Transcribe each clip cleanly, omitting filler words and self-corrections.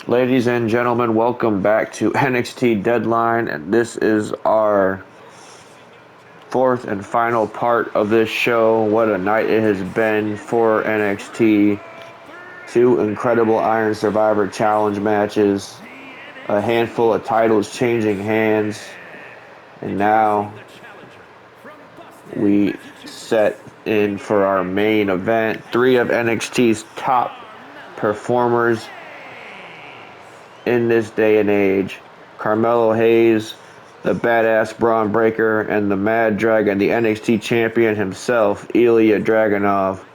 Ladies and gentlemen, welcome back to NXT Deadline, and this is our fourth and final part of this show. What a night it has been for NXT. Two incredible Iron Survivor Challenge matches, a handful of titles changing hands, and now we set in for our main event. Three of NXT's top performers in this day and age. Carmelo Hayes, the badass Braun Breaker, and the Mad Dragon, the NXT champion himself, Ilya Dragunov,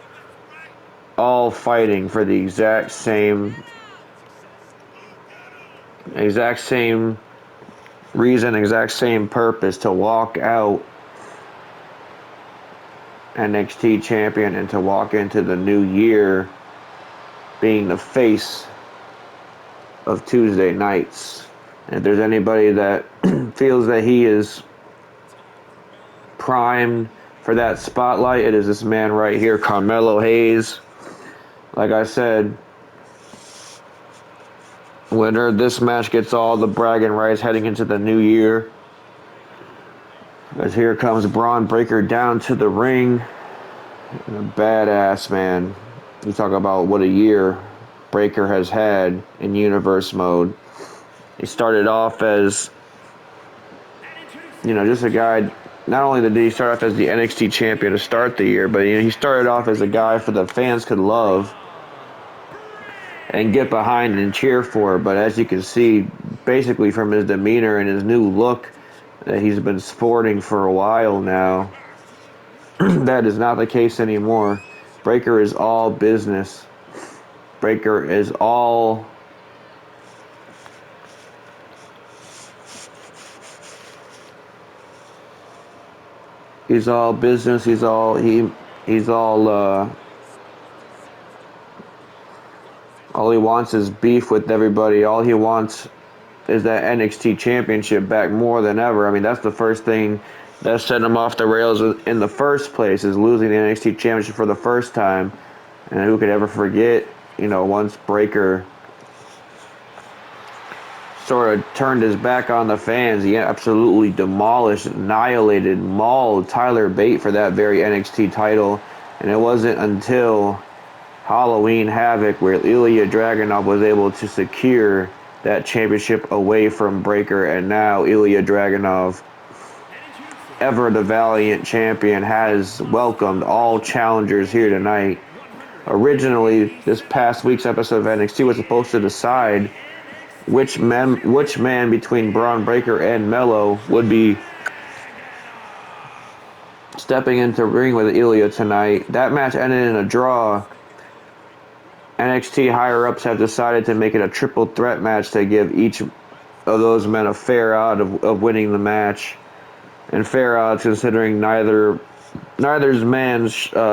all fighting for the exact same reason, exact same purpose, to walk out NXT champion and to walk into the new year being the face of Tuesday nights. And if there's anybody that feels that he is primed for that spotlight, it is this man right here, Carmelo Hayes. Like I said, winner of this match gets all the bragging rights heading into the new year. As here comes Braun Breaker down to the ring. And a badass, man. You talk about what a year Breaker has had in universe mode. He started off as, just a guy. Not only did he start off as the NXT champion to start the year, but he started off as a guy for the fans could love and get behind and cheer for. But as you can see, basically from his demeanor and his new look that he's been sporting for a while now, that is not the case anymore. Breaker is all business. Breaker is all business. He's all he wants is beef with everybody. All he wants is that NXT championship back more than ever. I mean, that's the first thing that set him off the rails in the first place, is losing the NXT championship for the first time. And who could ever forget, once Breaker sort of turned his back on the fans, he absolutely demolished, annihilated, mauled Tyler Bate for that very NXT title. And it wasn't until Halloween Havoc where Ilya Dragunov was able to secure that championship away from Breaker, and now Ilya Dragunov, ever the valiant champion, has welcomed all challengers here tonight. Originally, this past week's episode of NXT was supposed to decide which man between Braun Breaker and Melo would be stepping into ring with Ilya tonight. That match ended in a draw. NXT higher-ups have decided to make it a triple threat match to give each of those men a fair odds of winning the match. And fair odds considering neither man's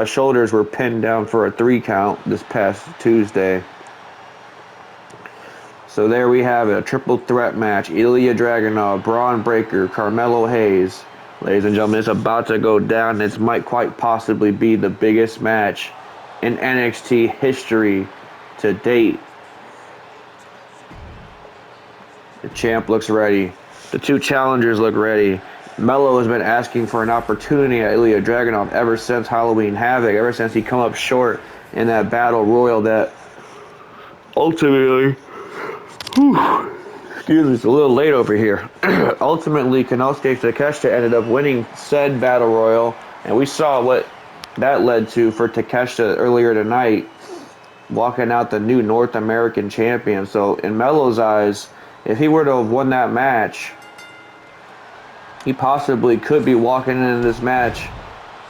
shoulders were pinned down for a 3 count this past Tuesday. So there we have it, a triple threat match. Ilya Dragunov, Braun Breaker, Carmelo Hayes. Ladies and gentlemen, it's about to go down. This might quite possibly be the biggest match in NXT history to date. The champ looks ready. The two challengers look ready. Melo has been asking for an opportunity at Ilya Dragunov ever since Halloween Havoc, ever since he come up short in that battle royal that ultimately, excuse me, it's a little late over here. Ultimately, Konosuke Takeshita ended up winning said battle royal, and we saw what that led to for Takeshita earlier tonight, walking out the new North American champion. So in Melo's eyes, if he were to have won that match, he possibly could be walking into this match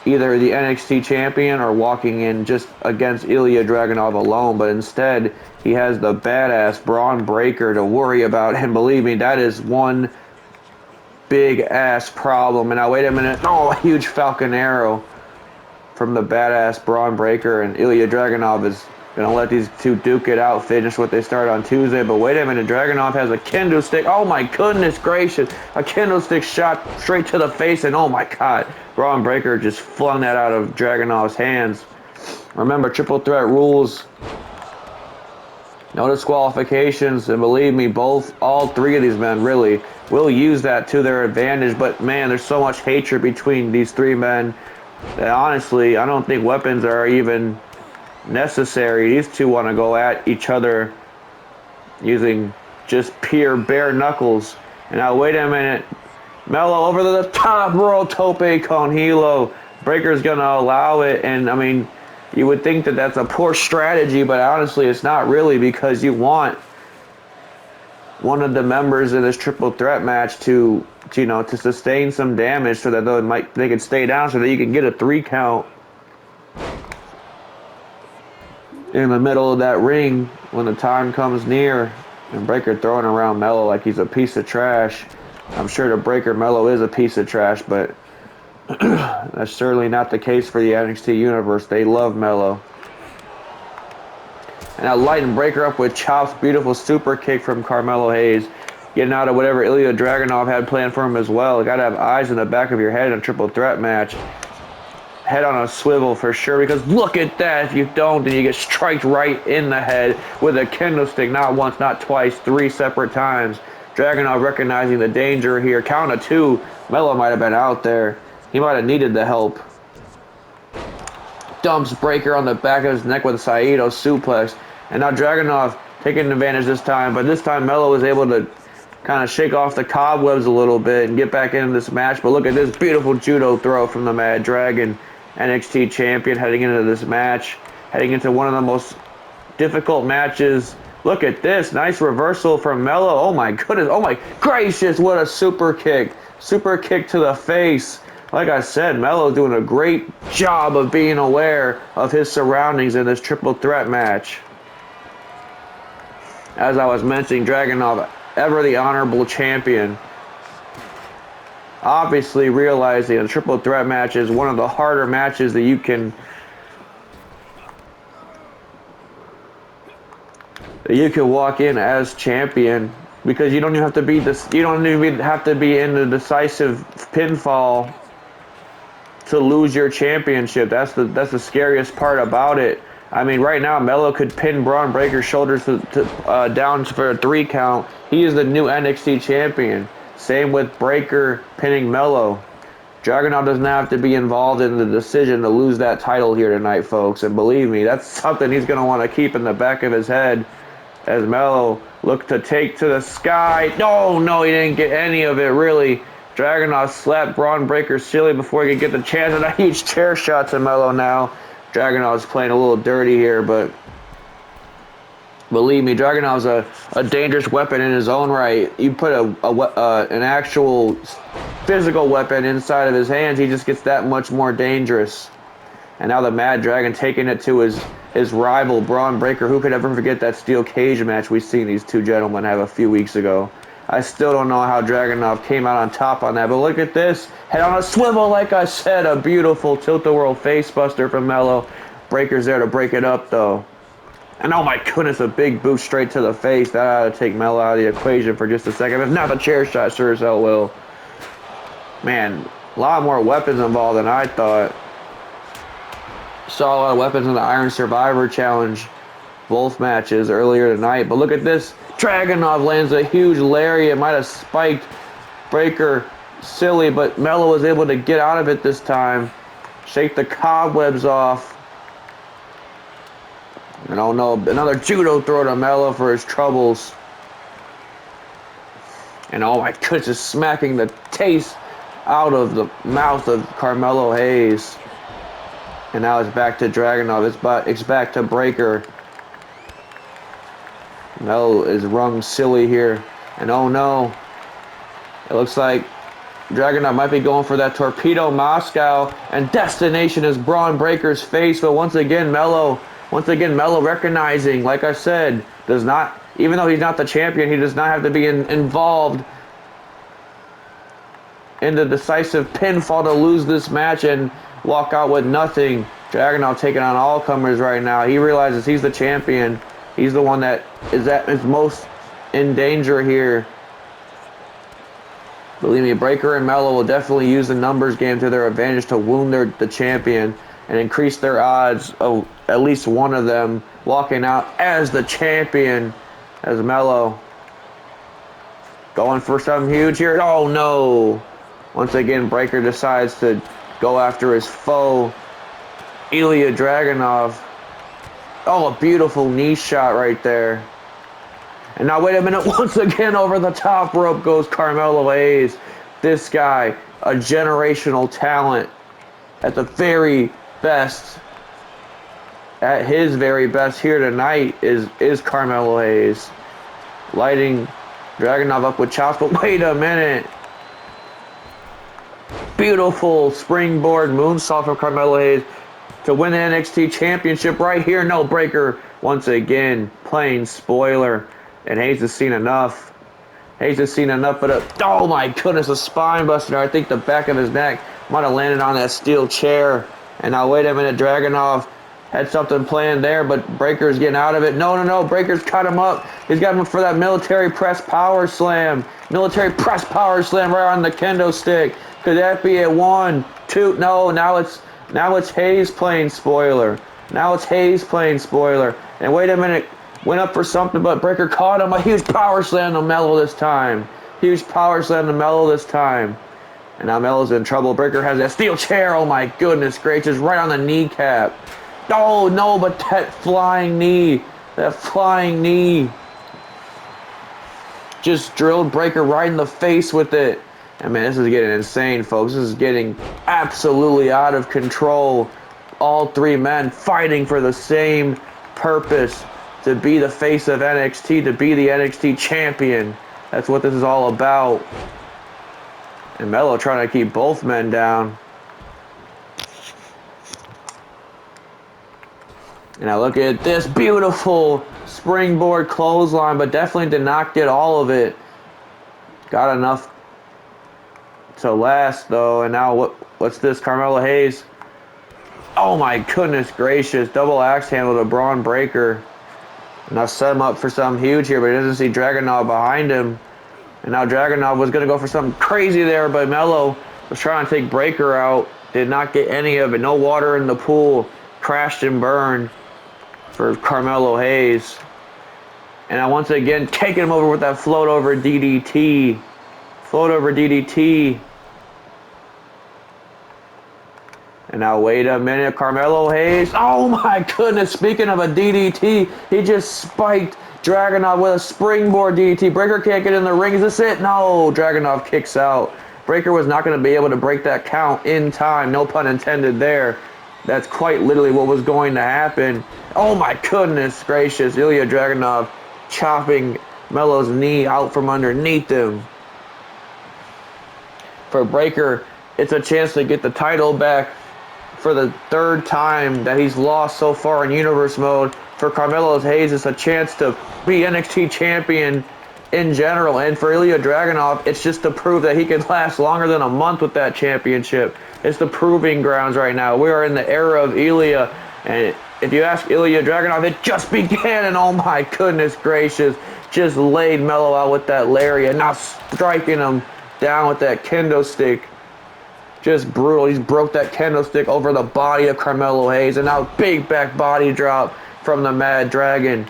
either the NXT champion or walking in just against Ilya Dragunov alone. But instead, he has the badass Braun Breaker to worry about. And believe me, that is one big ass problem. And now wait a minute. Oh, a huge Falcon Arrow from the badass Braun Breaker, and Ilya Dragunov is going to let these two duke it out, finish what they started on Tuesday. But wait a minute, Dragunov has a kendo stick. Oh my goodness gracious, a kendo stick shot straight to the face, and oh my god, Braun Breaker just flung that out of Dragunov's hands. Remember, triple threat rules No disqualifications, and believe me, all three of these men really will use that to their advantage. But man, there's so much hatred between these three men that honestly, I don't think weapons are even necessary. These two want to go at each other using just pure bare knuckles. And now, wait a minute. Melo over the top, Royal Tope con Hilo. Breaker's going to allow it, and I mean, you would think that that's a poor strategy, but honestly, it's not really, because you want one of the members in this triple threat match to sustain some damage so that they can stay down so that you can get a 3 count in the middle of that ring when the time comes near. And Breaker throwing around Melo like he's a piece of trash. I'm sure to Breaker, Melo is a piece of trash, but that's certainly not the case for the NXT universe. They love Melo. And now lighting Breaker up with chops. Beautiful super kick from Carmelo Hayes. Getting out of whatever Ilya Dragunov had planned for him as well. You got to have eyes in the back of your head in a triple threat match. Head on a swivel for sure, because look at that. If you don't, then you get striked right in the head with a kendo stick. Not once, not twice, 3 separate times. Dragunov recognizing the danger here. Count of 2. Melo might have been out there. He might have needed the help. Dumps Breaker on the back of his neck with a Saito suplex. And now Dragunov taking advantage this time. But this time Melo was able to kind of shake off the cobwebs a little bit and get back into this match. But look at this beautiful judo throw from the Mad Dragon. NXT champion heading into this match. Heading into one of the most difficult matches. Look at this. Nice reversal from Melo. Oh my goodness. Oh my gracious. What a super kick. Super kick to the face. Like I said, Melo doing a great job of being aware of his surroundings in this triple threat match. As I was mentioning, Dragunov, ever the honorable champion, obviously realizing a triple threat match is one of the harder matches that you can walk in as champion, because you don't even have to be in the decisive pinfall to lose your championship. That's the scariest part about it. I mean, right now Melo could pin Braun Breaker's shoulders down for a 3 count. He is the new NXT champion. Same with Breaker pinning Melo. Dragunov doesn't have to be involved in the decision to lose that title here tonight, folks. And believe me, that's something he's going to want to keep in the back of his head as Melo looked to take to the sky. No, he didn't get any of it, really. Dragunov slapped Braun Breaker silly before he could get the chance, and a huge chair shot to Melo now. Dragunov's playing a little dirty here, but believe me, Dragunov's a dangerous weapon in his own right. You put an actual physical weapon inside of his hands, he just gets that much more dangerous. And now the Mad Dragon taking it to his rival, Braun Breaker. Who could ever forget that steel cage match we seen these two gentlemen have a few weeks ago? I still don't know how Dragunov came out on top on that, but look at this. Head on a swivel, like I said. A beautiful tilt-the-world facebuster from Melo. Breaker's there to break it up, though. And oh my goodness, a big boot straight to the face. That ought to take Melo out of the equation for just a second. If not, the chair shot sure as hell will. Man, a lot more weapons involved than I thought. Saw a lot of weapons in the Iron Survivor Challenge, both matches earlier tonight. But look at this. Dragunov lands a huge lariat. Might have spiked Breaker silly, but Melo was able to get out of it this time. Shake the cobwebs off. And oh no, another judo throw to Melo for his troubles. And oh my goodness, smacking the taste out of the mouth of Carmelo Hayes. And now it's back to Dragunov. It's back to Breaker. Melo is rung silly here. And oh no. It looks like Dragunov might be going for that Torpedo Moscow. And destination is Braun Breaker's face. But once again, Melo recognizing, like I said, even though he's not the champion, he does not have to be involved in the decisive pinfall to lose this match and walk out with nothing. Dragunov taking on all comers right now. He realizes he's the champion. He's the one that is most in danger here. Believe me, Breaker and Melo will definitely use the numbers game to their advantage to wound the champion and increase their odds of at least one of them walking out as the champion, as Melo going for something huge here. Oh no! Once again, Breaker decides to go after his foe, Ilya Dragunov. Oh, a beautiful knee shot right there. And now wait a minute, once again over the top rope goes Carmelo Hayes. This guy, a generational talent at the very best. At his very best here tonight is Carmelo Hayes. Lighting Dragunov up with chops, but wait a minute. Beautiful springboard moonsault from Carmelo Hayes to win the NXT Championship right here. No, Breaker once again playing spoiler. And Hayes has seen enough. Hayes has seen enough, but oh my goodness, a spine buster. I think the back of his neck might have landed on that steel chair. And now wait a minute, Dragunov had something planned there, but Breaker's getting out of it. No, Breaker's cut him up. He's got him for that military press power slam. Military press power slam right on the kendo stick. Could that be a 1, 2? No, now it's Hayes playing spoiler. Now it's Hayes playing spoiler. And wait a minute. Went up for something, but Breaker caught him. A huge power slam to Melo this time. Huge power slam to Melo this time. And now Melo's in trouble. Breaker has that steel chair. Oh my goodness gracious. Right on the kneecap. Oh no, but that flying knee. That flying knee. Just drilled Breaker right in the face with it. And man, this is getting insane, folks. This is getting absolutely out of control. All three men fighting for the same purpose. To be the face of NXT, to be the NXT champion. That's what this is all about. And Melo trying to keep both men down. And now look at this beautiful springboard clothesline, but definitely did not get all of it. Got enough to last though. And now what's this? Carmelo Hayes. Oh my goodness gracious. Double axe handle to Braun Breaker. Now set him up for something huge here, but he doesn't see Dragunov behind him. And now Dragunov was going to go for something crazy there, but Melo was trying to take Breaker out. Did not get any of it. No water in the pool. Crashed and burned for Carmelo Hayes. And now once again, taking him over with that float over DDT. Float over DDT. And now wait a minute, Carmelo Hayes. Oh my goodness, speaking of a DDT, he just spiked Dragunov with a springboard DDT. Breaker can't get in the ring. Is this it? No, Dragunov kicks out. Breaker was not going to be able to break that count in time. No pun intended there. That's quite literally what was going to happen. Oh my goodness gracious, Ilya Dragunov chopping Melo's knee out from underneath him. For Breaker, it's a chance to get the title back. For the third time that he's lost so far in Universe Mode. For Carmelo Hayes, it's a chance to be NXT champion in general. And for Ilya Dragunov, it's just to prove that he can last longer than a month with that championship. It's the proving grounds right now. We are in the era of Ilya. And if you ask Ilya Dragunov, it just began. And oh my goodness gracious. Just laid Melo out with that lariat. Now striking him down with that kendo stick. Just brutal. He's broke that kendo stick over the body of Carmelo Hayes. And now big back body drop from the Mad Dragon.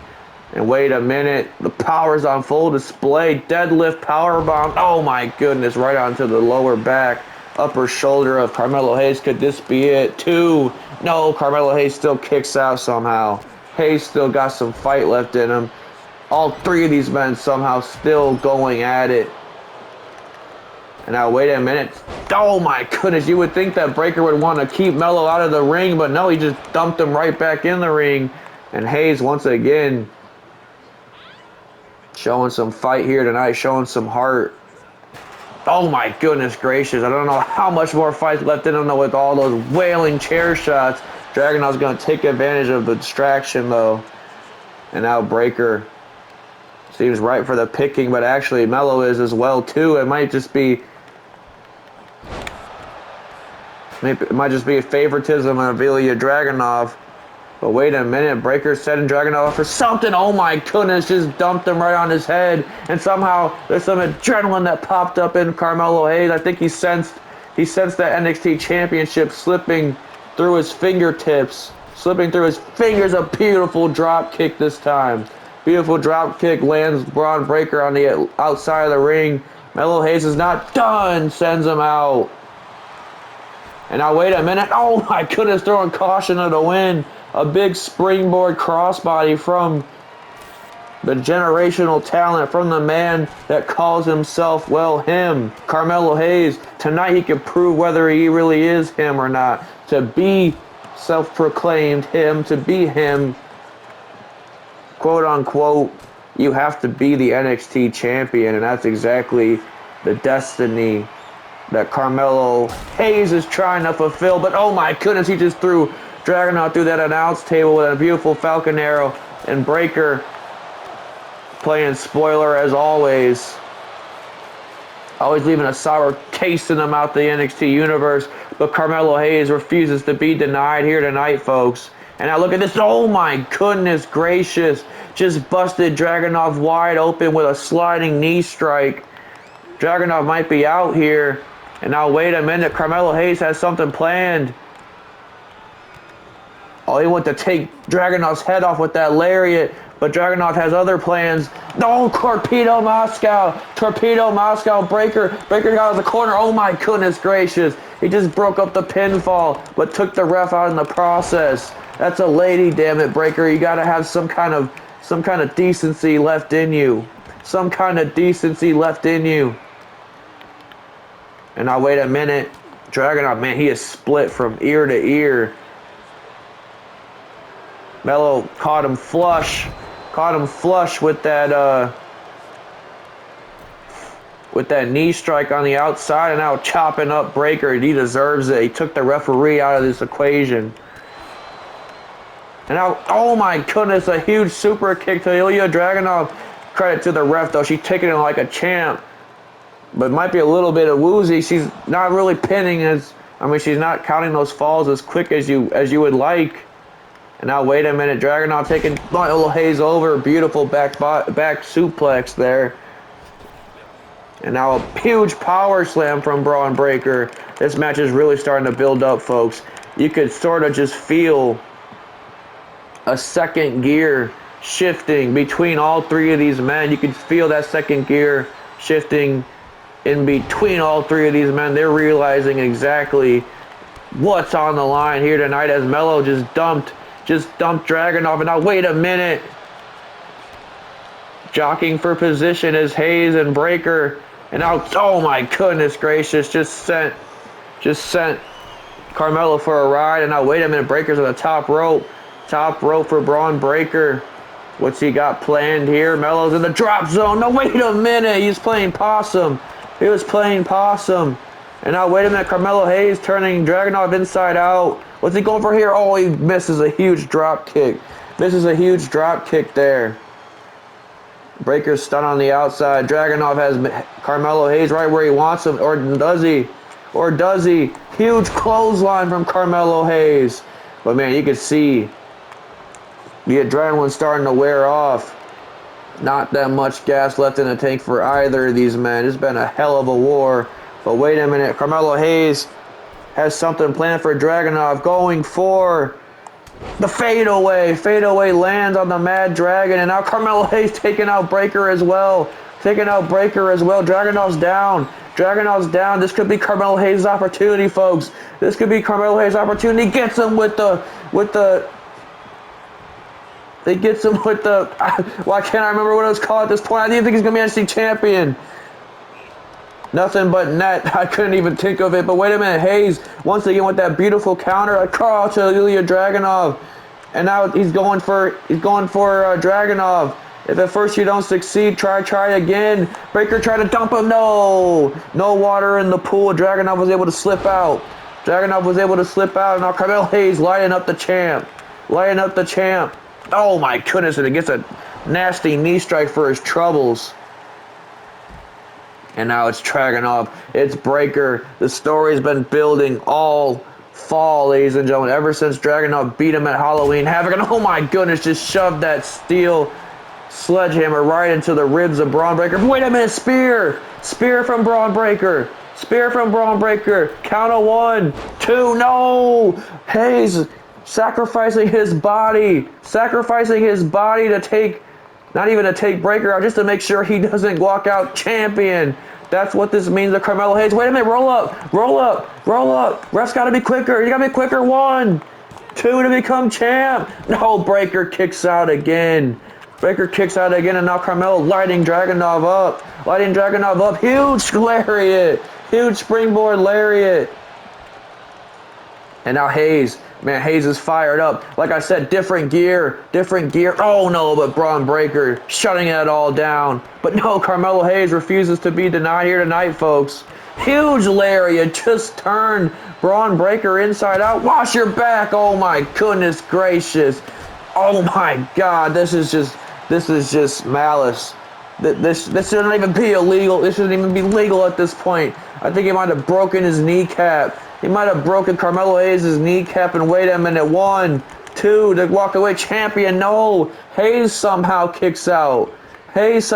And wait a minute. The power's on full display. Deadlift powerbomb. Oh my goodness. Right onto the lower back. Upper shoulder of Carmelo Hayes. Could this be it? 2. No, Carmelo Hayes still kicks out somehow. Hayes still got some fight left in him. All three of these men somehow still going at it. And now wait a minute. Oh my goodness, you would think that Breaker would want to keep Melo out of the ring, but no, he just dumped him right back in the ring. And Hayes once again showing some fight here tonight, showing some heart. Oh my goodness gracious, I don't know how much more fight left in him though with all those wailing chair shots. Dragunov's going to take advantage of the distraction though. And now Breaker seems right for the picking, but actually Melo is as well too. It might just be a favoritism of Ilya Dragunov. But wait a minute, Breaker's setting Dragunov up for something. Oh my goodness, just dumped him right on his head. And somehow there's some adrenaline that popped up in Carmelo Hayes. I think he sensed that NXT championship slipping through his fingertips. Slipping through his fingers, a beautiful drop kick this time. Beautiful drop kick lands Braun Breaker on the outside of the ring. Melo Hayes is not done, sends him out. And now wait a minute. Oh my goodness, throwing caution to the wind. A big springboard crossbody from the generational talent, from the man that calls himself, well, him, Carmelo Hayes. Tonight he can prove whether he really is him or not. To be self-proclaimed him, to be him, quote unquote, you have to be the NXT champion, and that's exactly the destiny that Carmelo Hayes is trying to fulfill. But oh my goodness, he just threw Dragunav through that announce table with a beautiful Falcon Arrow, and Breaker playing spoiler as always. Always leaving a sour taste in the mouth of the NXT universe. But Carmelo Hayes refuses to be denied here tonight, folks. And now look at this. Oh my goodness gracious. Just busted Dragunov wide open with a sliding knee strike. Dragunov might be out here. And now wait a minute. Carmelo Hayes has something planned. Oh, he went to take Dragunov's head off with that lariat. But Dragunov has other plans. No, Torpedo Moscow. Torpedo Moscow. Breaker got out of the corner. Oh my goodness gracious. He just broke up the pinfall, but took the ref out in the process. That's a lady, damn it, Breaker. You gotta have some kind of decency left in you. Some kind of decency left in you. And now wait a minute. Dragunov, man, he is split from ear to ear. Melo caught him flush. Caught him flush with that knee strike on the outside, and now chopping up Breaker. He deserves it. He took the referee out of this equation. And now, oh my goodness, a huge super kick to Ilya Dragunov. Credit to the ref though. She's taking it like a champ. But might be a little bit of woozy. She's not really pinning she's not counting those falls as quick as you would like. And now wait a minute, Dragunov taking Melo Hayes over. Beautiful back suplex there. And now a huge power slam from Braun Breaker. This match is really starting to build up, folks. You could sort of just feel a second gear shifting between all three of these men. You could feel that second gear shifting in between all three of these men. They're realizing exactly what's on the line here tonight as Melo just dumped Dragunov. And now wait a minute. Jockeying for position is Hayes and Breaker. And now, oh my goodness gracious, just sent Carmelo for a ride. And now wait a minute, Breaker's on the top rope. Top rope for Braun Breaker. What's he got planned here? Melo's in the drop zone. No, wait a minute. He's playing possum. He was playing possum. And now wait a minute, Carmelo Hayes turning Dragunov inside out. What's he going for here? Oh, he misses a huge drop kick. Misses a huge drop kick there. Breaker's stunned on the outside. Dragunov has Carmelo Hayes right where he wants him. Or does he? Or does he? Huge clothesline from Carmelo Hayes. But man, you can see the adrenaline starting to wear off. Not that much gas left in the tank for either of these men. It's been a hell of a war. But wait a minute. Carmelo Hayes has something planned for Dragunov. Going for the fadeaway. Fadeaway lands on the Mad Dragon. And now Carmelo Hayes taking out Breaker as well. Dragunov's down. Dragunov's down. This could be Carmelo Hayes' opportunity, folks. This could be Carmelo Hayes' opportunity. Gets him with the why can't I remember what it was called at this point? I didn't think he's going to be NXT champion. Nothing but net. I couldn't even think of it. But wait a minute. Hayes, once again with that beautiful counter, a call to Ilya Dragunov. And now he's going for Dragunov. If at first you don't succeed, try again. Breaker tried to dump him. No water in the pool. Dragunov was able to slip out. And now Carmelo Hayes lighting up the champ. Oh my goodness, and it gets a nasty knee strike for his troubles. And now it's Dragunov. It's Breaker. The story's been building all fall, ladies and gentlemen, ever since Dragunov beat him at Halloween Havoc. And oh my goodness, just shoved that steel sledgehammer right into the ribs of Braun Breaker. Wait a minute, spear from Braun Breaker. Count of 1, 2, no. Hayes sacrificing his body to take, not even to take Breakker out, just to make sure he doesn't walk out champion. That's what this means to Carmelo Hayes. Wait a minute, roll up. Ref's got to be quicker. You got to be quicker. 1, 2 to become champ. No, Breakker kicks out again. And now Carmelo lighting Dragunov up. Huge lariat. Huge springboard lariat. And now Hayes. Man, Hayes is fired up. Like I said, different gear. Oh no, but Braun Breakker shutting it all down. But no, Carmelo Hayes refuses to be denied here tonight, folks. Huge lariat just turned Braun Breakker inside out. Wash your back. Oh my goodness gracious. Oh my God, this is just malice. This shouldn't even be illegal. This shouldn't even be legal at this point. I think he might have broken his kneecap. He might have broken Carmelo Hayes' kneecap, and wait a minute. 1, 2 to walk away champion. No, Hayes somehow kicks out. Huge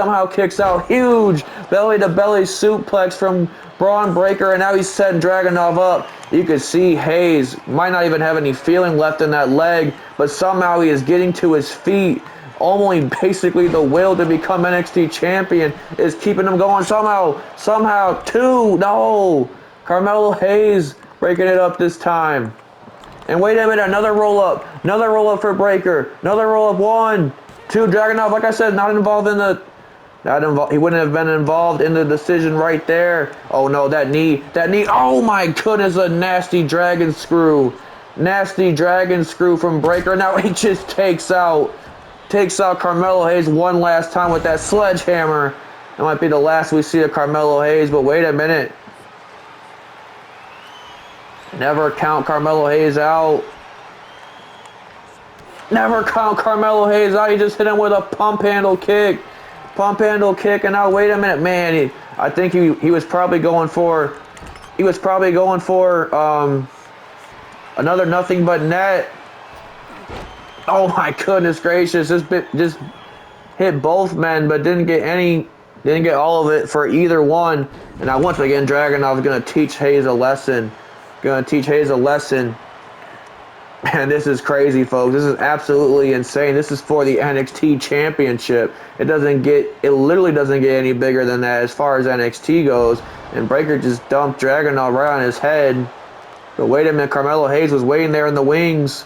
belly-to-belly suplex from Braun Breakker, and now he's setting Dragunov up. You could see Hayes might not even have any feeling left in that leg, but somehow he is getting to his feet. Only basically the will to become NXT champion is keeping him going somehow. 2, no. Carmelo Hayes breaking it up this time. And wait a minute, another roll up for Breakker. Another roll up. 1, 2. Dragunov, like I said, he wouldn't have been involved in the decision right there. Oh no, that knee. Oh my goodness, a nasty dragon screw from Breakker. Now he just takes out Carmelo Hayes one last time with that sledgehammer. It might be the last we see of Carmelo Hayes, but wait a minute. Never count Carmelo Hayes out. He just hit him with a pump handle kick. And now wait a minute, man. I think he was probably going for another nothing but net. Oh my goodness gracious! Just hit both men, but didn't get all of it for either one. And now once again, Dragunov is gonna teach Hayes a lesson. And this is crazy, folks. This is absolutely insane. This is for the NXT Championship. It literally doesn't get any bigger than that as far as NXT goes. And Breakker just dumped Dragunov right on his head. But wait a minute, Carmelo Hayes was waiting there in the wings.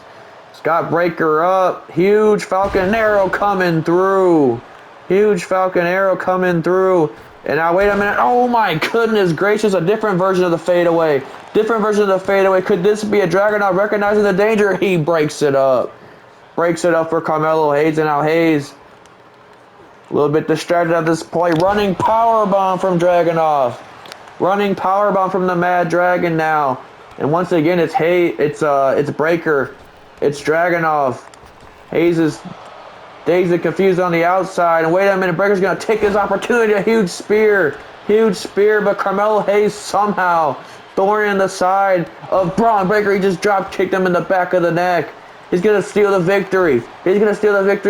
Got Breakker up. Huge Falcon Arrow coming through. And now wait a minute. Oh my goodness gracious, a different version of the fadeaway. Could this be a Dragunov recognizing the danger? He breaks it up. For Carmelo Hayes, and now Hayes a little bit distracted at this point. Running powerbomb from Dragunov. From the Mad Dragon now. And once again, it's Breakker. It's Dragunov. Hayes is dazed and confused on the outside. And wait a minute, Breakker's going to take his opportunity. A huge spear, but Carmelo Hayes somehow thorn in the side of Braun Breakker. He just drop kicked him in the back of the neck. He's going to steal the victory.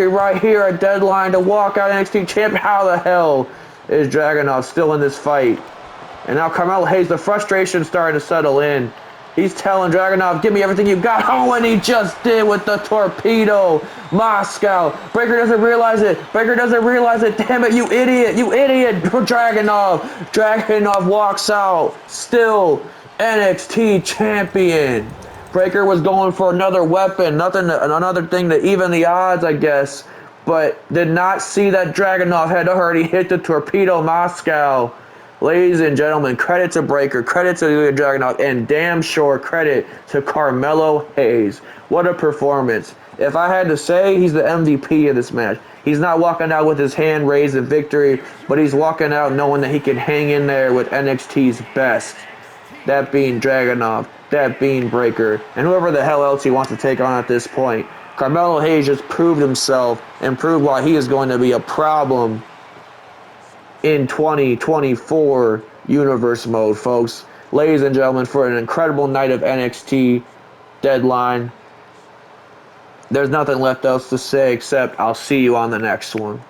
Right here at Deadline to walk out NXT champion. How the hell is Dragunov still in this fight? And now Carmelo Hayes, the frustration starting to settle in. He's telling Dragunov, give me everything you got. Oh, and he just did with the torpedo. Moscow. Breakker doesn't realize it. Damn it, you idiot. Dragunov walks out. Still NXT champion. Breakker was going for another weapon. Another thing to even the odds, I guess. But did not see that Dragunov had already hit the torpedo Moscow. Ladies and gentlemen, credit to Breakker, credit to Ilya Dragunov, and damn sure credit to Carmelo Hayes. What a performance. If I had to say, he's the MVP of this match. He's not walking out with his hand raised in victory, but he's walking out knowing that he can hang in there with NXT's best. That being Dragunov, that being Breakker, and whoever the hell else he wants to take on at this point. Carmelo Hayes just proved himself and proved why he is going to be a problem in 2024 universe mode, folks. Ladies and gentlemen, for an incredible night of NXT Deadline, there's nothing left else to say except I'll see you on the next one.